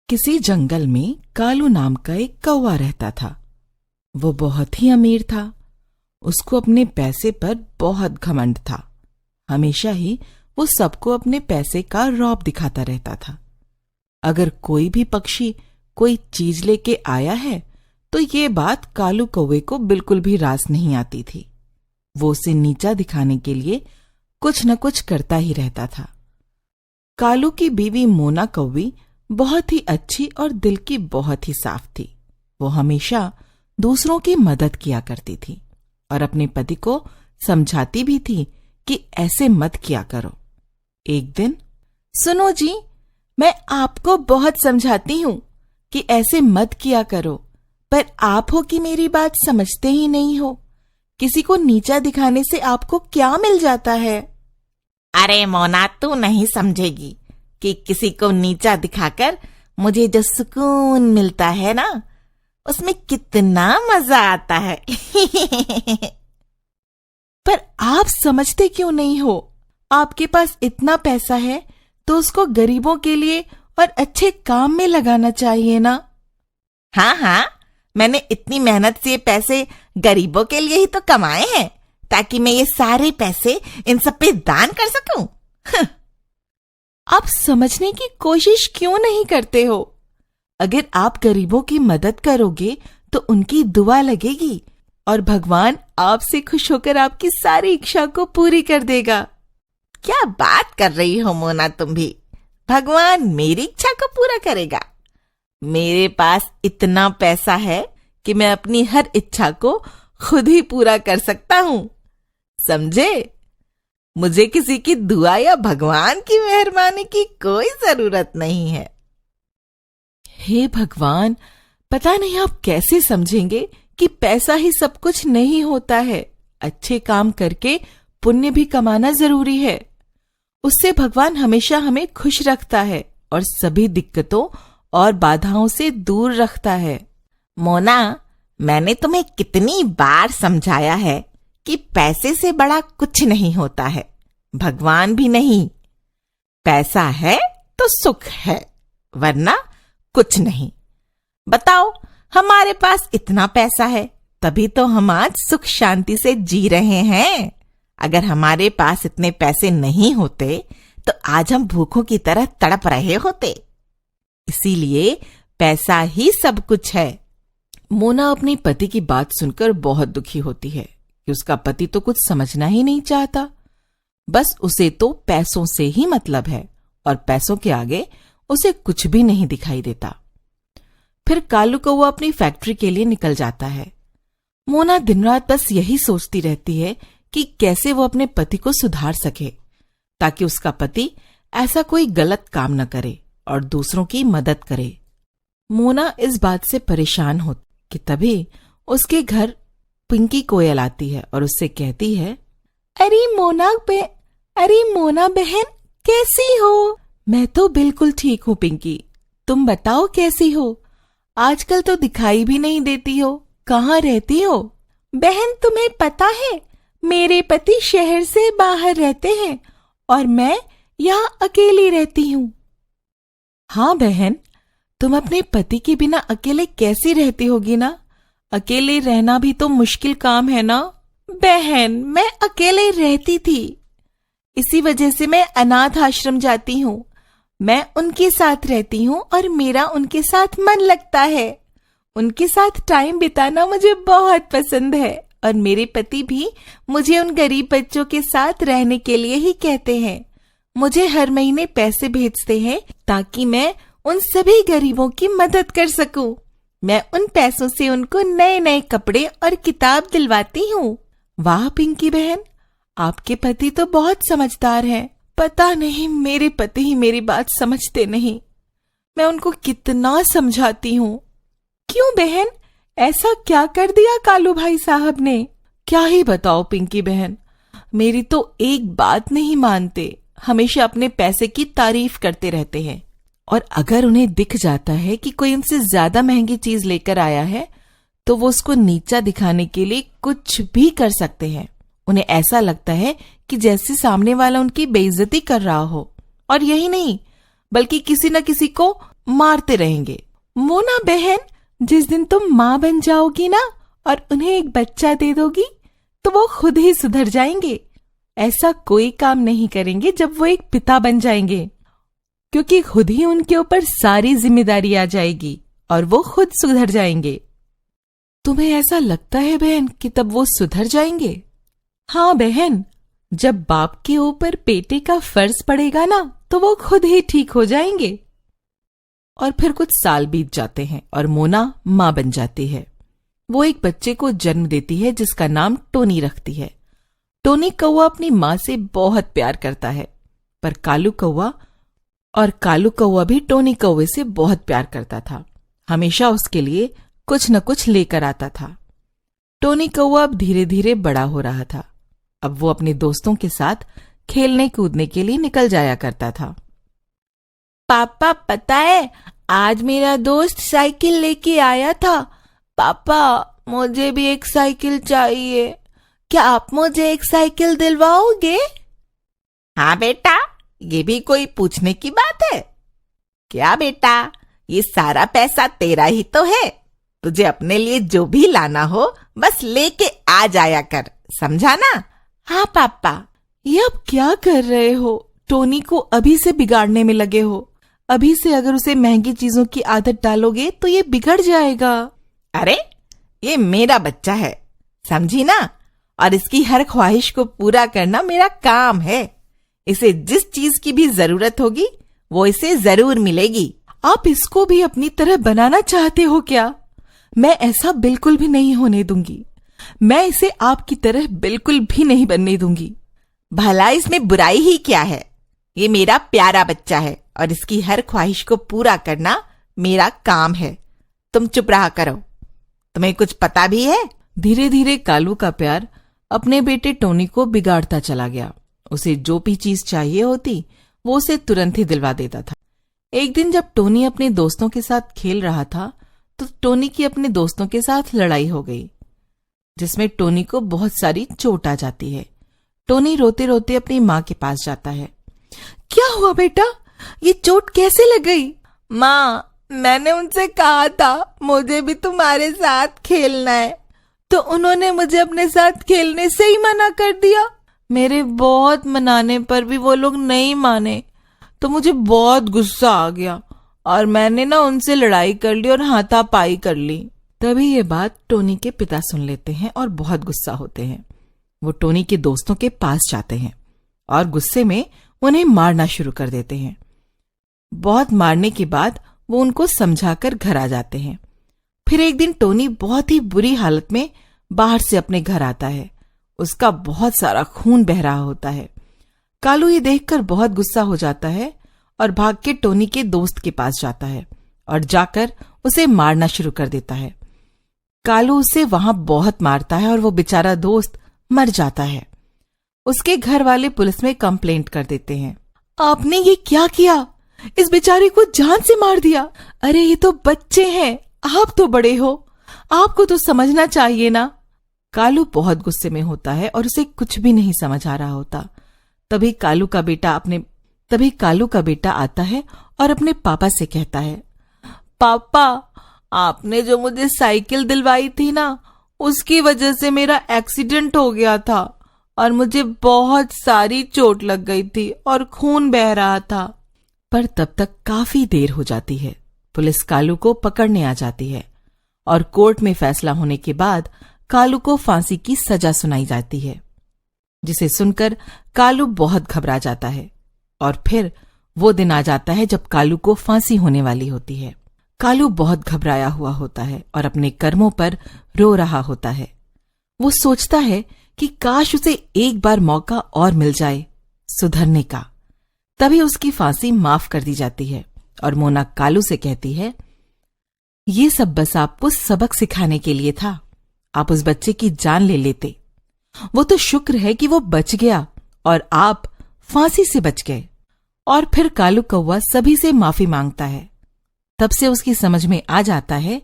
किसी जंगल में कालू नाम का एक कौवा रहता था। वो बहुत ही अमीर था। उसको अपने पैसे पर बहुत घमंड था। हमेशा ही वो सबको अपने पैसे का रौब दिखाता रहता था। अगर कोई भी पक्षी कोई चीज लेके आया है तो ये बात कालू कौवे को बिल्कुल भी रास नहीं आती थी। वो उसे नीचा दिखाने के लिए कुछ न कुछ करता ही रहता था। कालू की बीवी मोना कौवी बहुत ही अच्छी और दिल की बहुत ही साफ थी। वो हमेशा दूसरों की मदद किया करती थी और अपने पति को समझाती भी थी कि ऐसे मत किया करो। एक दिन, सुनो जी, मैं आपको बहुत समझाती हूँ कि ऐसे मत किया करो, पर आप हो कि मेरी बात समझते ही नहीं हो। किसी को नीचा दिखाने से आपको क्या मिल जाता है? अरे मोना, तू नहीं समझेगी कि किसी को नीचा दिखाकर मुझे जो सुकून मिलता है ना, उसमें कितना मजा आता है। पर आप समझते क्यों नहीं हो? आपके पास इतना पैसा है तो उसको गरीबों के लिए और अच्छे काम में लगाना चाहिए ना। हाँ, मैंने इतनी मेहनत से ये पैसे गरीबों के लिए ही तो कमाए हैं, ताकि मैं ये सारे पैसे इन सब पे दान कर सकूं। आप समझने की कोशिश क्यों नहीं करते हो? अगर आप गरीबों की मदद करोगे तो उनकी दुआ लगेगी और भगवान आपसे खुश होकर आपकी सारी इच्छा को पूरी कर देगा। क्या बात कर रही हो मोना तुम भी? भगवान मेरी इच्छा को पूरा करेगा? मेरे पास इतना पैसा है कि मैं अपनी हर इच्छा को खुद ही पूरा कर सकता हूँ, समझे? मुझे किसी की दुआ या भगवान की मेहरबानी की कोई जरूरत नहीं है। हे भगवान, पता नहीं आप कैसे समझेंगे कि पैसा ही सब कुछ नहीं होता है। अच्छे काम करके पुण्य भी कमाना जरूरी है। उससे भगवान हमेशा हमें खुश रखता है और सभी दिक्कतों और बाधाओं से दूर रखता है। मोना, मैंने तुम्हें कितनी बार समझाया है कि पैसे से बड़ा कुछ नहीं होता है, भगवान भी नहीं। पैसा है तो सुख है, वरना कुछ नहीं। बताओ, हमारे पास इतना पैसा है तभी तो हम आज सुख शांति से जी रहे हैं। अगर हमारे पास इतने पैसे नहीं होते तो आज हम भूखों की तरह तड़प रहे होते। इसीलिए पैसा ही सब कुछ है। मोना अपने पति की बात सुनकर बहुत दुखी होती है कि उसका पति तो कुछ समझना ही नहीं चाहता। बस उसे तो पैसों से ही मतलब है और पैसों के आगे उसे कुछ भी नहीं दिखाई देता। फिर कालू कौवा अपनी फैक्ट्री के लिए निकल जाता है। मोना दिन रात बस यही सोचती रहती है कि कैसे वो अपने पति को सुधार सके, ताकि उसका पति ऐसा कोई गलत काम न करे और दूसरों की मदद करे। मोना इस बात से परेशान होती कि तभी उसके घर पिंकी कोयल आती है और उससे कहती है, अरे मोना बहन, कैसी हो? मैं तो बिल्कुल ठीक हूँ पिंकी, तुम बताओ कैसी हो? आजकल तो दिखाई भी नहीं देती हो, कहाँ रहती हो? बहन, तुम्हें पता है मेरे पति शहर से बाहर रहते हैं और मैं यहाँ अकेली रहती हूँ। हाँ बहन, तुम अपने पति के बिना अकेले कैसी रहती होगी ना? अकेले रहना भी तो मुश्किल काम है ना? बहन, मैं अकेले रहती थी, इसी वजह से मैं अनाथ आश्रम जाती हूँ। मैं उनके साथ रहती हूँ और मेरा उनके साथ मन लगता है। उनके साथ टाइम बिताना मुझे बहुत पसंद है और मेरे पति भी मुझे उन गरीब बच्चों के साथ रहने के लिए ही कहते हैं। मुझे हर महीने पैसे भेजते हैं ताकि मैं उन सभी गरीबों की मदद कर सकूं। मैं उन पैसों से उनको नए नए कपड़े और किताब दिलवाती हूँ। वाह पिंकी बहन, आपके पति तो बहुत समझदार हैं। पता नहीं मेरे पति ही मेरी बात समझते नहीं। मैं उनको कितना समझाती हूँ। क्यों बहन, ऐसा क्या कर दिया कालू भाई साहब ने? क्या ही बताओ पिंकी बहन, मेरी तो एक बात नहीं मानते। हमेशा अपने पैसे की तारीफ करते रहते हैं और अगर उन्हें दिख जाता है कि कोई उनसे ज्यादा महंगी चीज लेकर आया है तो वो उसको नीचा दिखाने के लिए कुछ भी कर सकते हैं। उन्हें ऐसा लगता है कि जैसे सामने वाला उनकी बेइज्जती कर रहा हो। और यही नहीं, बल्कि किसी न किसी को मारते रहेंगे। मोना बहन, जिस दिन तुम माँ बन जाओगी ना और उन्हें एक बच्चा दे दोगी तो वो खुद ही सुधर जाएंगे। ऐसा कोई काम नहीं करेंगे जब वो एक पिता बन जाएंगे, क्योंकि खुद ही उनके ऊपर सारी जिम्मेदारी आ जाएगी और वो खुद सुधर जाएंगे। तुम्हें ऐसा लगता है बहन कि तब वो सुधर जाएंगे? हाँ बहन, जब बाप के ऊपर बेटे का फर्ज पड़ेगा ना तो वो खुद ही ठीक हो जाएंगे। और फिर कुछ साल बीत जाते हैं और मोना माँ बन जाती है। वो एक बच्चे को जन्म देती है जिसका नाम टोनी रखती है। टोनी कौवा अपनी माँ से बहुत प्यार करता है, पर कालू कौवा भी टोनी कौवे से बहुत प्यार करता था। हमेशा उसके लिए कुछ न कुछ लेकर आता था। टोनी कौवा अब धीरे धीरे बड़ा हो रहा था। अब वो अपने दोस्तों के साथ खेलने कूदने के लिए निकल जाया करता था। पापा, पता है आज मेरा दोस्त साइकिल लेके आया था। पापा, मुझे भी एक साइकिल चाहिए। क्या आप मुझे एक साइकिल दिलवाओगे? हाँ बेटा, ये भी कोई पूछने की बात है क्या बेटा? ये सारा पैसा तेरा ही तो है। तुझे अपने लिए जो भी लाना हो बस लेके आ जाया कर, समझा ना? हाँ पापा। ये अब क्या कर रहे हो? टोनी को अभी से बिगाड़ने में लगे हो। अभी से अगर उसे महंगी चीजों की आदत डालोगे तो ये बिगड़ जाएगा। अरे, ये मेरा बच्चा है, समझी ना? और इसकी हर ख्वाहिश को पूरा करना मेरा काम है। इसे जिस चीज की भी जरूरत होगी वो इसे जरूर मिलेगी। आप इसको भी अपनी तरह बनाना चाहते हो क्या? मैं ऐसा बिल्कुल भी नहीं होने दूंगी। मैं इसे आपकी तरह बिल्कुल भी नहीं बनने दूंगी। भला इसमें बुराई ही क्या है? ये मेरा प्यारा बच्चा है और इसकी हर ख्वाहिश को पूरा करना मेरा काम है। तुम चुप रहा करो। तुम्हें कुछ पता भी है? धीरे धीरे कालू का प्यार अपने बेटे टोनी को बिगाड़ता चला गया। उसे जो भी चीज चाहिए होती वो उसे तुरंत ही दिलवा देता था। एक दिन जब टोनी अपने दोस्तों के साथ खेल रहा था तो टोनी की अपने दोस्तों के साथ लड़ाई हो गई, जिसमें टोनी को बहुत सारी चोट आ जाती है। टोनी रोते रोते अपनी माँ के पास जाता है। क्या हुआ बेटा? ये चोट कैसे लग गई? माँ, मैंने उनसे कहा था मुझे भी तुम्हारे साथ खेलना है, तो उन्होंने मुझे अपने साथ खेलने से ही मना कर दिया। मेरे बहुत मनाने पर भी वो लोग नहीं माने, तो मुझे बहुत गुस्सा आ गया और मैंने ना उनसे लड़ाई कर ली और हाथापाई कर ली। तभी ये बात टोनी के पिता सुन लेते हैं और बहुत गुस्सा होते हैं। वो टोनी के दोस्तों के पास जाते हैं और गुस्से में उन्हें मारना शुरू कर देते हैं। बहुत मारने के बाद वो उनको समझाकर घर आ जाते हैं। फिर एक दिन टोनी बहुत ही बुरी हालत में बाहर से अपने घर आता है। उसका बहुत सारा खून बह रहा होता है। कालू ये देखकर बहुत गुस्सा हो जाता है और भाग के टोनी के दोस्त के पास जाता है और जाकर उसे मारना शुरू कर देता है। कालू उसे वहां बहुत मारता है और वो बेचारा दोस्त मर जाता है। उसके घर वाले पुलिस में कंप्लेंट कर देते हैं। आपने ये क्या किया? इस बेचारे को जान से मार दिया। अरे ये तो बच्चे हैं, आप तो बड़े हो, आपको तो समझना चाहिए ना। कालू बहुत गुस्से में होता है और उसे कुछ भी नहीं समझ आ रहा होता। तभी कालू का बेटा आता है और अपने पापा से कहता है, पापा, आपने जो मुझे साइकिल दिलवाई थी ना, उसकी वजह से मेरा एक्सीडेंट हो गया था और मुझे बहुत सारी चोट लग गई थी और खून बह रहा था। पर तब तक काफी देर हो जाती है। पुलिस कालू को पकड़ने आ जाती है और कोर्ट में फैसला होने के बाद कालू को फांसी की सजा सुनाई जाती है, जिसे सुनकर कालू बहुत घबरा जाता है। और फिर वो दिन आ जाता है जब कालू को फांसी होने वाली होती है। कालू बहुत घबराया हुआ होता है और अपने कर्मों पर रो रहा होता है। वो सोचता है कि काश उसे एक बार मौका और मिल जाए सुधरने का। तभी उसकी फांसी माफ कर दी जाती है और मोना कालू से कहती है, ये सब बस आपको सबक सिखाने के लिए था। आप उस बच्चे की जान ले लेते। वो तो शुक्र है कि वो बच गया और आप फांसी से बच गए। और फिर कालू कौवा सभी से माफी मांगता है। तब से उसकी समझ में आ जाता है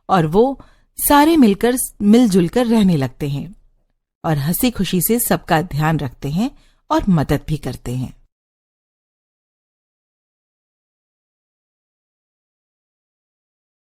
और वो सारे मिलजुल कर रहने लगते हैं और हंसी खुशी से सबका ध्यान रखते हैं और मदद भी करते हैं।